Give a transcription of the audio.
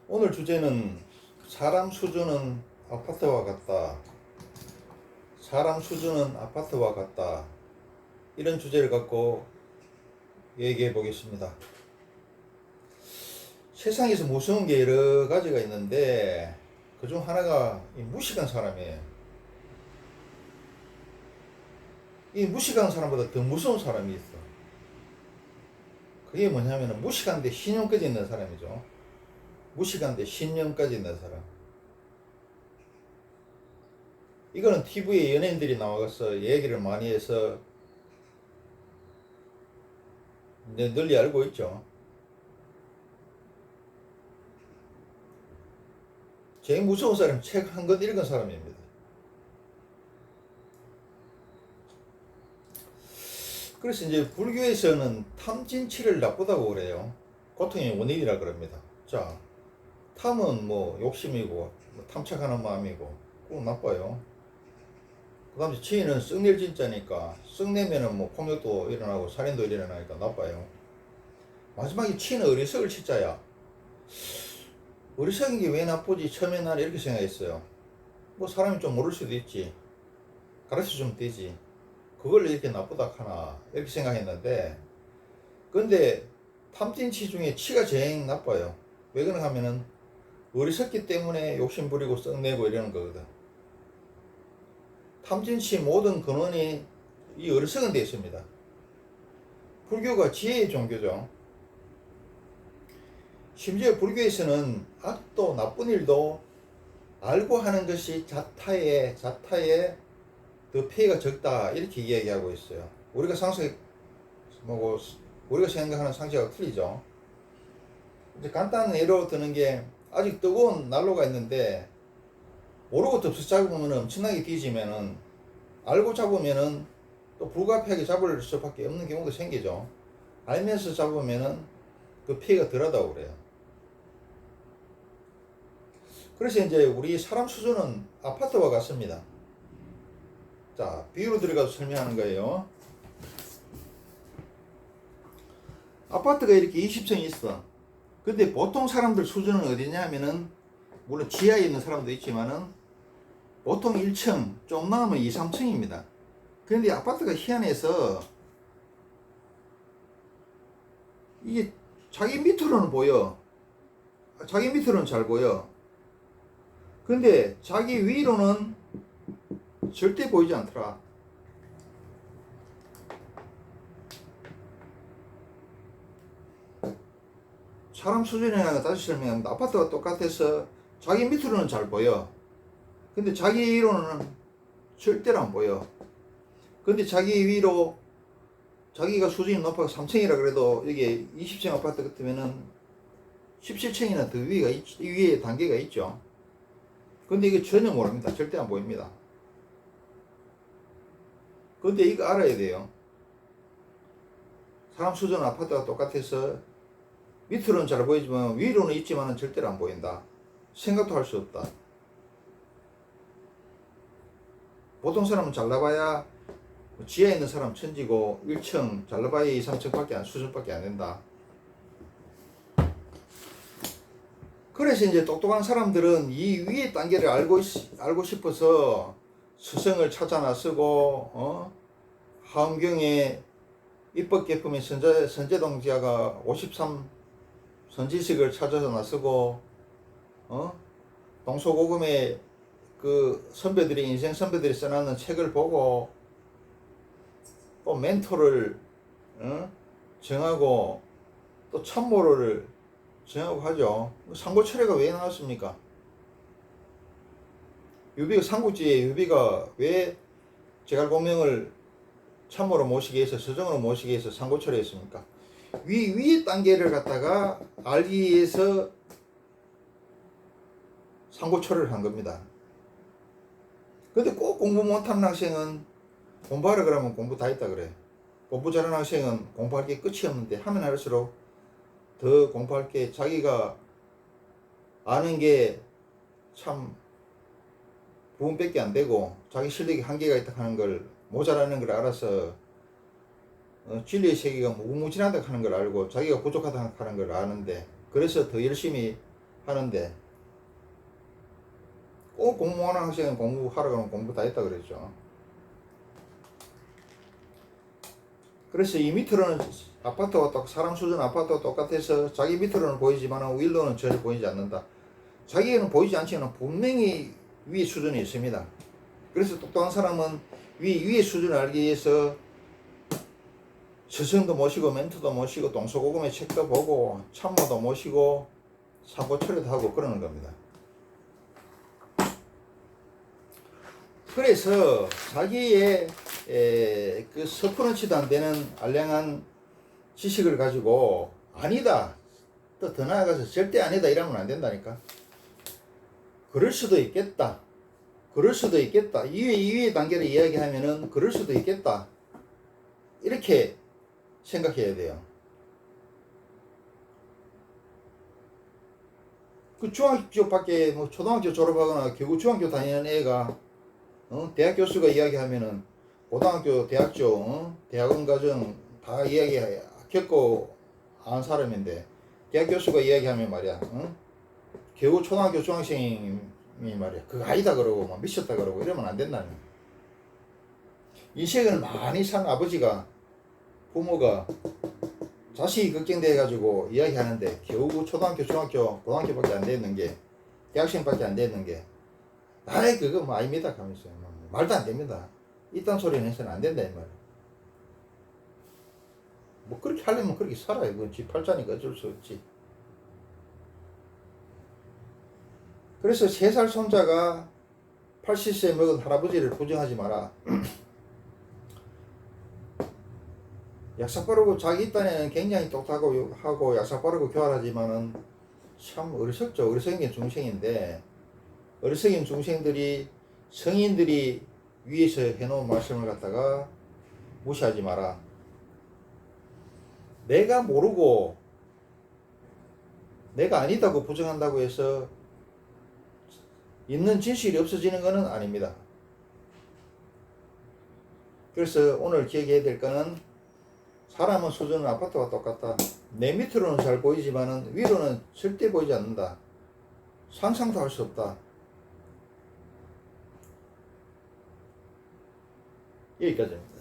오늘 주제는 사람 수준은 아파트와 같다. 사람 수준은 아파트와 같다. 이런 주제를 갖고 얘기해 보겠습니다. 세상에서 무서운 게 여러 가지가 있는데 그중 하나가 이 무식한 사람이에요. 이 무식한 사람보다 더 무서운 사람이 있어. 그게 뭐냐면 무식한데 신용까지 있는 사람이죠. 무식한데 신념까지 있는 사람. 이거는 TV에 연예인들이 나와서 얘기를 많이 해서 널리 알고 있죠. 제일 무서운 사람은 책 한 권 읽은 사람입니다. 그래서 이제 불교에서는 탐진치를 나쁘다고 그래요. 고통의 원인이라 그럽니다. 자, 탐은 뭐 욕심이고 탐착하는 마음이고 그건 나빠요. 그 다음에 치는 썩낼 진짜니까 썩내면은 뭐 폭력도 일어나고 살인도 일어나니까 나빠요. 마지막에 치는 어리석을 치자야. 어리석은 게 왜 나쁘지? 처음에 난 이렇게 생각했어요. 뭐 사람이 좀 모를 수도 있지. 가르쳐 주면 되지. 그걸 이렇게 나쁘다 하나 이렇게 생각했는데, 근데 탐진치 중에 치가 제일 나빠요. 왜 그런가 하면은 어리석기 때문에 욕심 부리고 썩내고 이러는 거거든. 탐진치 모든 근원이 이 어리석은 데 있습니다. 불교가 지혜의 종교죠. 심지어 불교에서는 악도 나쁜 일도 알고 하는 것이 자타에 더 피해가 적다 이렇게 이야기하고 있어요. 우리가 뭐고 우리가 생각하는 상식하고 틀리죠. 이제 간단한 예로 드는 게 아직 뜨거운 난로가 있는데 모르고 덥석 잡으면 엄청나게 뒤지면은 알고 잡으면은 또 불가피하게 잡을 수밖에 없는 경우도 생기죠. 알면서 잡으면은 그 피해가 덜하다고 그래요. 그래서 이제 우리 사람 수준은 아파트와 같습니다. 자, 비유로 들어가서 설명하는 거예요. 아파트가 이렇게 20층이 있어. 근데 보통 사람들 수준은 어디냐 하면은, 물론 지하에 있는 사람도 있지만은, 보통 1층, 좀 나오면 2, 3층입니다. 그런데 아파트가 희한해서, 이게 자기 밑으로는 보여. 자기 밑으로는 잘 보여. 근데 자기 위로는 절대 보이지 않더라. 사람 수준이나 다시 설명하면 아파트가 똑같아서 자기 밑으로는 잘 보여. 근데 자기 위로는 절대로 안 보여. 근데 자기 위로 자기가 수준이 높아서 3층이라 그래도 이게 20층 아파트 같으면은 17층이나 더 위에 단계가 있죠. 근데 이게 전혀 모릅니다. 절대 안 보입니다. 근데 이거 알아야 돼요. 사람 수준 아파트가 똑같아서 밑으로는 잘 보이지만 위로는 있지만 절대로 안 보인다. 생각도 할 수 없다. 보통 사람은 잘나봐야 지하에 있는 사람 천지고 1층 잘나봐야 2, 3층 수준밖에 안 된다. 그래서 이제 똑똑한 사람들은 이 위의 단계를 알고 싶어서 스승을 찾아 나서고, 하엄경에 입법계품인 선제동지아가 53 선지식을 찾아서 나서고, 동서고금의 그 인생 선배들이 써놨는 책을 보고, 또 멘토를, 정하고, 또 참모를 정하고 하죠. 상고철회가 왜 나왔습니까? 유비가 삼국지에 유비가 왜 제갈공명을 참모로 모시기 위해서 서정으로 모시기 위해서 상고철회 했습니까? 위의 단계를 갖다가 알기 위해서 상고철회를 한 겁니다. 근데 꼭 공부 못하는 학생은 공부하라 그러면 공부 다 했다 그래. 공부 잘하는 학생은 공부할 게 끝이 없는데 하면 할수록 더 공부할 게 자기가 아는 게 참 부분밖에 안 되고 자기 실력이 한계가 있다 하는 걸 모자라는 걸 알아서 진리의 세계가 무궁무진하다 하는 걸 알고 자기가 부족하다 하는 걸 아는데 그래서 더 열심히 하는데 꼭 공무원 학생은 공부하러 가면 공부 다 했다 그랬죠. 그래서 이 밑으로는 아파트와 사람 수준 아파트와 똑같아서 자기 밑으로는 보이지만 위로는 전혀 보이지 않는다. 자기에는 보이지 않지만 분명히 위의 수준이 있습니다. 그래서 똑똑한 사람은 위의 수준을 알기 위해서 스승도 모시고 멘토도 모시고 동서고금의 책도 보고 참모도 모시고 사고 처리도 하고 그러는 겁니다. 그래서 자기의 그 스포너치도 안 되는 알량한 지식을 가지고 아니다 또 더 나아가서 절대 아니다 이러면 안 된다니까. 그럴 수도 있겠다. 그럴 수도 있겠다. 이외 단계를 이야기하면은 그럴 수도 있겠다. 이렇게 생각해야 돼요. 그 중학교 밖에 뭐 초등학교 졸업하거나 겨우 중학교 다니는 애가 대학 교수가 이야기하면은 고등학교, 대학교, 대학원 과정 다 이야기 겪고 안 사람인데 대학 교수가 이야기하면 말이야. 겨우 초등학교 중학생이 말이야. 그거 아니다 그러고 막 미쳤다 그러고 이러면 안 된다는 거야. 인생을 많이 산 아버지가 부모가 자식이 걱정돼 가지고 이야기하는데 겨우 초등학교, 중학교, 고등학교밖에 안 됐는 게 대학생밖에 안 됐는 게 아이 그거 뭐 아닙니다 하면서 말도 안 됩니다. 이딴 소리는 해서는 안 된다 이 말이야. 뭐 그렇게 하려면 그렇게 살아요. 그건 지 팔자니까 어쩔 수 없지. 그래서 3살 손자가 80세 먹은 할아버지를 부정하지 마라. 약삭 빠르고 자기 딴에는 굉장히 똑똑하고 하고 약삭 빠르고 교활하지만은 참 어리석죠. 어리석인 중생인데 어리석인 중생들이 성인들이 위에서 해놓은 말씀을 갖다가 무시하지 마라. 내가 모르고 내가 아니다고 부정한다고 해서 있는 진실이 없어지는 것은 아닙니다. 그래서 오늘 기억해야 될 거는 사람은 수준은 아파트와 똑같다. 내 밑으로는 잘 보이지만 위로는 절대 보이지 않는다. 상상도 할 수 없다. 여기까지입니다.